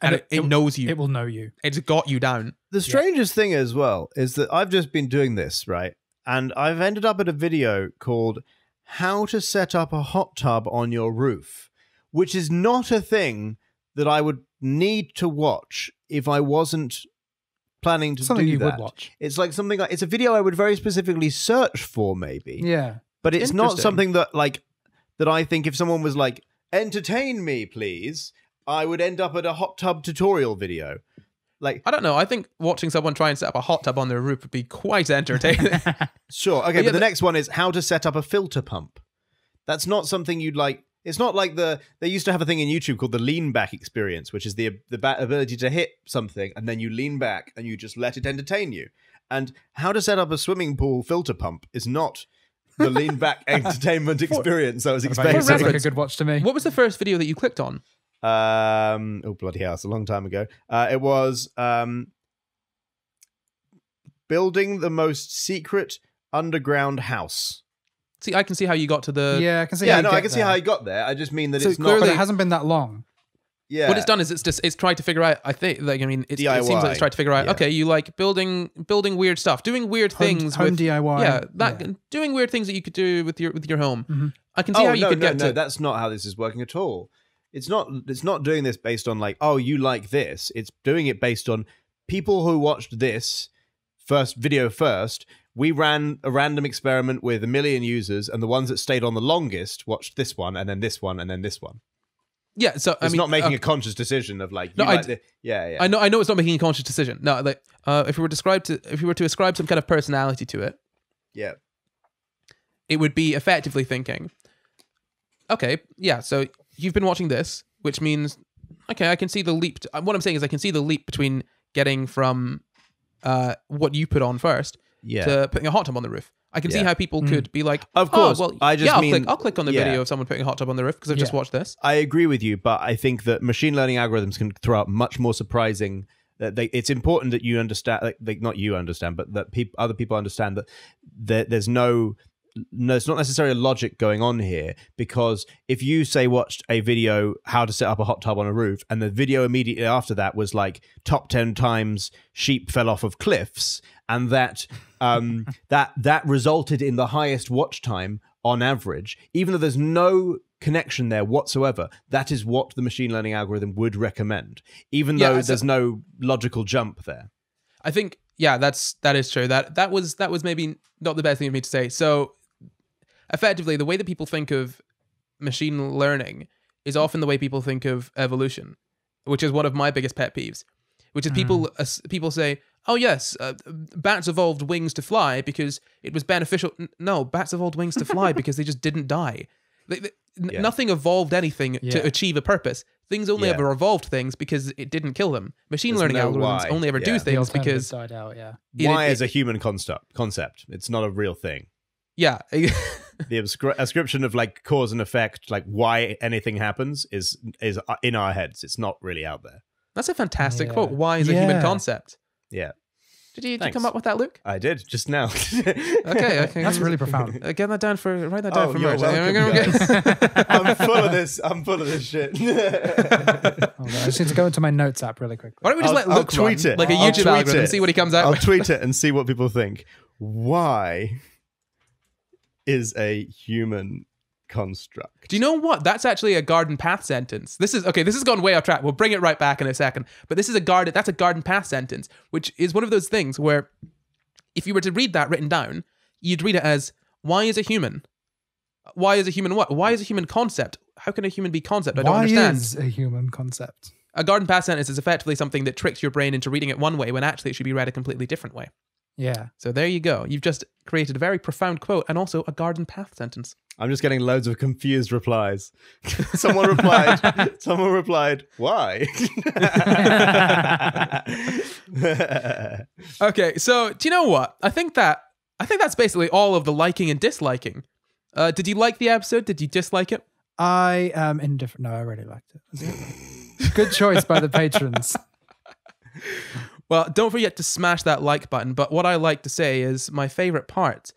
and it knows you. It will know you. It's got you down. The strangest thing as well is that I've just been doing this, right? And I've ended up at a video called How to Set Up a Hot Tub on Your Roof, which is not a thing that I would need to watch if I wasn't planning to Something do you that. would watch. It's like something like, it's a video I would very specifically search for, maybe. Yeah. But it's not Interesting. something that I think if someone was like, entertain me, please, I would end up at a hot tub tutorial video. Like, I don't know. I think watching someone try and set up a hot tub on their roof would be quite entertaining. sure. Okay, but the next one is how to set up a filter pump. That's not something you'd like. It's not like they used to have a thing in YouTube called the lean back experience, which is the ability to hit something and then you lean back and you just let it entertain you. And how to set up a swimming pool filter pump is not the lean back entertainment experience I was It expecting. sounds like a reference, good watch to me. What was the first video that you clicked on? Oh bloody hell! It's a long time ago. It was building the most secret underground house. See, I can see how you got to the. Yeah, I can see. Yeah, how you no, I get can see there. how I got there. I just mean that So it's clearly- not. But it hasn't been that long. Yeah, What it's done is it's tried to figure out. I think, like, I mean, it seems DIY. like it's tried to figure out. Yeah. Okay, you like building weird stuff, doing weird things Home with DIY. Yeah, doing weird things that you could do with your home. Mhm. I can see how you could get no, to. that's not how this is working at all. It's not doing this based on like, oh, you like this. It's doing it based on people who watched this video first. We ran a random experiment with 1 million users, and the ones that stayed on the longest watched this one, and then this one, and then this one. Yeah, so It's not making a conscious decision of like, No, you like this. Yeah. I know it's not making a conscious decision. No, like if we were to ascribe some kind of personality to it, Yeah. it would be effectively thinking, okay, yeah, so you've been watching this, which means, okay, I can see the leap. What I'm saying is I can see the leap between getting from what you put on first to putting a hot tub on the roof. I can see how people could be like, Of course, oh, well, I just mean- I'll click on the video of someone putting a hot tub on the roof because I've just watched this. I agree with you, but I think that machine learning algorithms can throw out much more surprising. It's important that you understand, like not you understand, but that other people understand that there's no there's not necessarily a logic going on here, because if you say watched a video how to set up a hot tub on a roof, and the video immediately after that was like top 10 times sheep fell off of cliffs, and that that resulted in the highest watch time on average, even though there's no connection there whatsoever, that is what the machine learning algorithm would recommend, even though there's no logical jump there. I think, that is true. That was maybe not the best thing of me to say. So effectively, the way that people think of machine learning is often the way people think of evolution, which is one of my biggest pet peeves, which is people say, oh yes, bats evolved wings to fly because it was beneficial. No, bats evolved wings to fly because they just didn't die. Nothing evolved anything to achieve a purpose. Things only ever evolved things because it didn't kill them. Machine learning algorithms only ever do things because died out. Why is a human concept? It's not a real thing. Yeah. The ascription of like cause and effect, like why anything happens, is in our heads. It's not really out there. That's a fantastic quote. Why is a human concept? Yeah. Did you come up with that, Luke? I did just now. Okay. That's really profound. Write that down for merch. I'm full of this shit. I just need to go into my notes app really quickly. Why don't we just let Luke tweet run, it like a YouTube algorithm and see what he comes out with? I'll tweet it and see what people think. Why is a human construct? Do you know what? That's actually a garden path sentence. This has gone way off track. We'll bring it right back in a second. But that's a garden path sentence, which is one of those things where if you were to read that written down, you'd read it as, why is a human? Why is a human what? Why is a human concept? How can a human be concept? I don't understand. Why is a human concept? A garden path sentence is effectively something that tricks your brain into reading it one way when actually it should be read a completely different way. Yeah. So there you go. You've just created a very profound quote and also a garden path sentence. I'm just getting loads of confused replies. Someone replied, why? Okay, so do you know what? I think that's basically all of the liking and disliking. Did you like the episode? Did you dislike it? I am indifferent. No, I really liked it. Good choice by the patrons. Well, don't forget to smash that like button. But what I like to say is my favorite part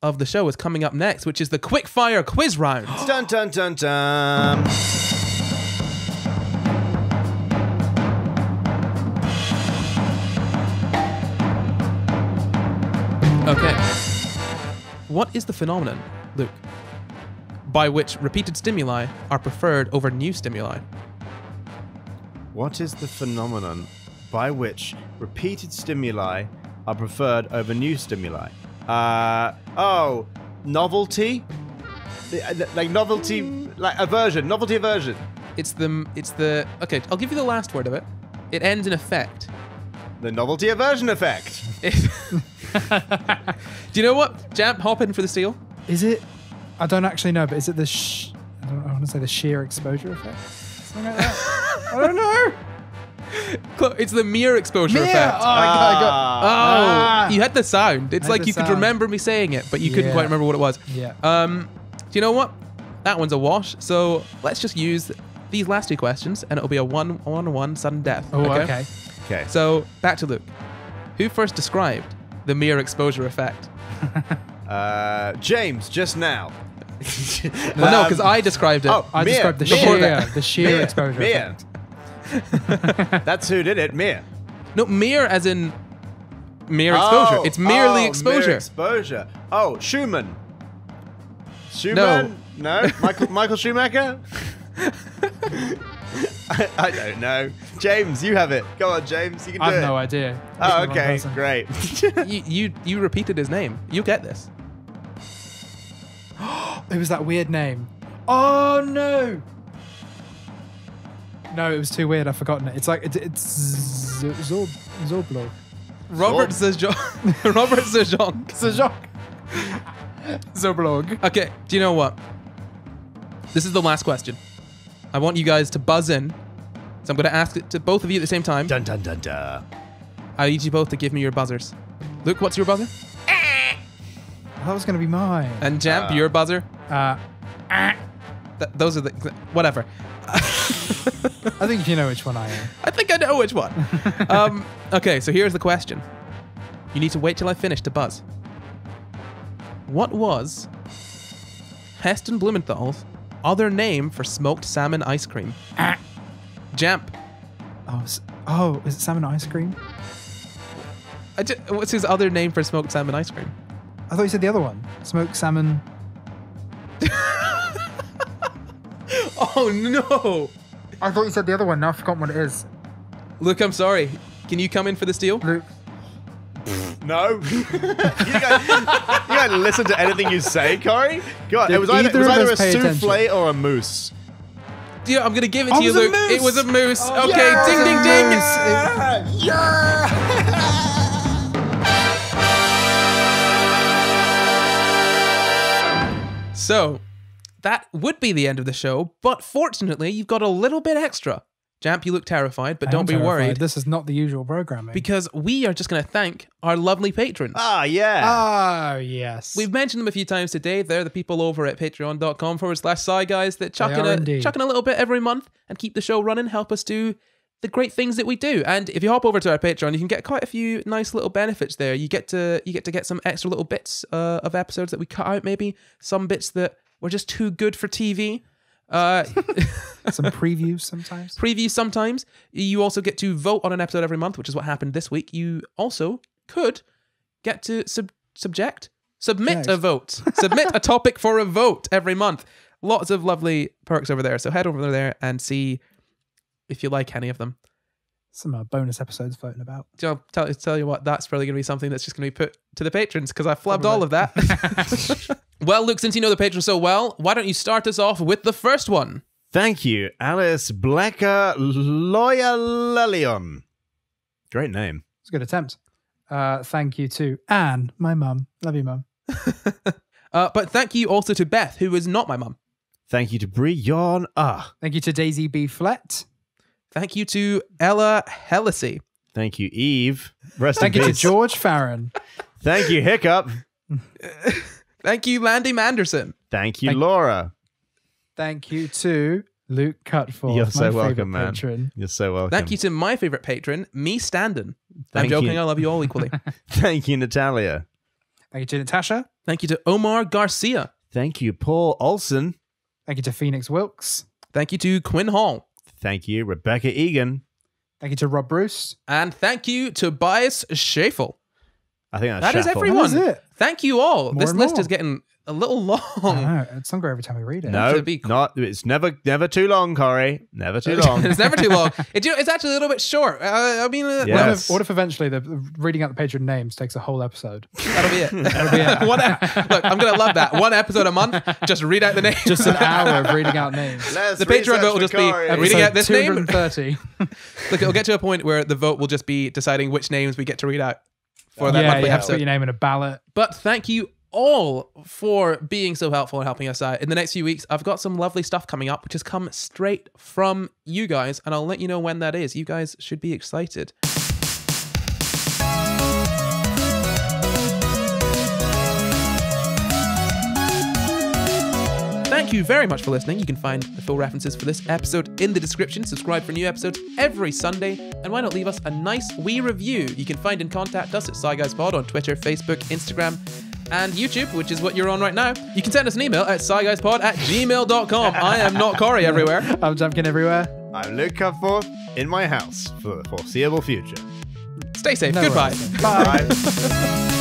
of the show is coming up next, which is the quick fire quiz round. Dun dun dun dun. Okay. What is the phenomenon, Luke, by which repeated stimuli are preferred over new stimuli? What is the phenomenon by which repeated stimuli are preferred over new stimuli? Novelty? Like novelty, like aversion, novelty aversion. It's the okay, I'll give you the last word of it. It ends in effect. The novelty aversion effect. Do you know what? Jamp, hop in for the steal. Is it? I don't actually know, but is it I want to say the sheer exposure effect? Something like that. I don't know. It's the mere exposure effect. You had the sound. It's like you could remember me saying it, but you couldn't quite remember what it was. Yeah. Do you know what? That one's a wash. So let's just use these last two questions, and it'll be a one sudden death. Oh, okay. Okay. So back to Luke. Who first described the mere exposure effect? James, just now. Well, no, because I described it. I described the sheer exposure effect. That's who did it, Mir. No, mere as in mere exposure. It's merely exposure. Mere exposure. Oh, Schumann. No. Michael Schumacher? I don't know. James, you have it. Go on, James. You can do it. I have no idea. Oh, okay. Great. you repeated his name. You get this. It was that weird name. Oh, no. No, it was too weird. I've forgotten it. It's like, it's Zorblog. Robert Zejonk. Robert Zejonk. Zorblog. Okay, do you know what? This is the last question. I want you guys to buzz in. So I'm going to ask it to both of you at the same time. Dun dun dun dun. I need you both to give me your buzzers. Luke, what's your buzzer? That was going to be mine. And Jamp, your buzzer? Those are the... Whatever. I think you know which one I am. I think I know which one. Okay, so here's the question. You need to wait till I finish to buzz. What was Heston Blumenthal's other name for smoked salmon ice cream? Jamp. Oh, is it salmon ice cream? What's his other name for smoked salmon ice cream? I thought you said the other one. Smoked salmon. Oh no! I thought you said the other one. Now I've forgotten what it is. Luke, I'm sorry. Can you come in for the steal? Luke. No. you guys listen to anything you say, Corey? God, Did it was either either of a us pay souffle or a mousse. Yeah, I'm gonna give it to Oh, you, it was a Luke. moose! It was a moose. Oh, Okay, yeah! ding, ding, ding. Yeah! So, that would be the end of the show, but fortunately, you've got a little bit extra. Jamp, you look terrified, but I don't am be terrified. worried, This is not the usual programming. because we are just going to thank our lovely patrons. Ah, yeah. Oh, yes. We've mentioned them a few times today. They're the people over at patreon.com/SCI Guys that chuck They are indeed. in a little bit every month and keep the show running, help us do the great things that we do. And if you hop over to our Patreon, you can get quite a few nice little benefits there. You get to get some extra little bits of episodes that we cut out, maybe some bits that were just too good for TV. Some previews sometimes. Previews sometimes. You also get to vote on an episode every month, which is what happened this week. You also could get to submit a vote. Submit a topic for a vote every month. Lots of lovely perks over there. So head over there and see if you like any of them. Some bonus episodes floating about. I'll tell you what, that's probably going to be something that's just going to be put to the patrons because I flubbed all of that. Well, Luke, since you know the patrons so well, why don't you start us off with the first one? Thank you, Alice Blacker Loyalelion. Great name. It's a good attempt. Thank you to Anne, my mum. Love you, mum. But thank you also to Beth, who is not my mum. Thank you to Brion. Thank you to Daisy B. Flett. Thank you to Ella Hellisy. Thank you, Eve. Rest Thank in you to peace. George Farron. Thank you, Hiccup. Thank you, Landy Manderson. Thank you, Laura. Thank you to Luke Cutforth. You're my so welcome, favourite man. patron. You're so welcome. Thank you to my favourite patron, me Standen. I'm Thank joking, you. I love you all equally. Thank you, Natalia. Thank you to Natasha. Thank you to Omar Garcia. Thank you, Paul Olson. Thank you to Phoenix Wilkes. Thank you to Quinn Hall. Thank you, Rebecca Egan. Thank you to Rob Bruce. And thank you to Tobias Schafel. I think That is Schaffel. everyone. That is it. Thank you all. More This and list more. is getting a little I long. know. It's longer every time we read it. No, to be- it's never too long, Corey. Never too long. It's never too long. It's actually a little bit short. I mean, Yes. What if eventually the reading out the patron names takes a whole episode? that'll be it. That'll be it. Look, I'm going to love that. One episode a month, just read out the names. Just an hour of reading out names. Let's The Patreon research vote will for just be Corey. reading out this name. 230. Look, it'll get to a point where the vote will just be deciding which names we get to read out for that yeah, monthly yeah. Put episode. your name in a ballot. But thank you all for being so helpful and helping us out. In the next few weeks, I've got some lovely stuff coming up, which has come straight from you guys, and I'll let you know when that is. You guys should be excited. Thank you very much for listening. You can find the full references for this episode in the description. Subscribe for new episodes every Sunday. And why not leave us a nice wee review? You can find and contact us at SCI Guys Pod on Twitter, Facebook, Instagram, and YouTube, which is what you're on right now. You can send us an email at sciguyspod@gmail.com. I am not Corey everywhere. I'm Jumpkin everywhere. I'm Luke Cutforth in my house for the foreseeable future. Stay safe. No Goodbye. worries. Bye. Bye.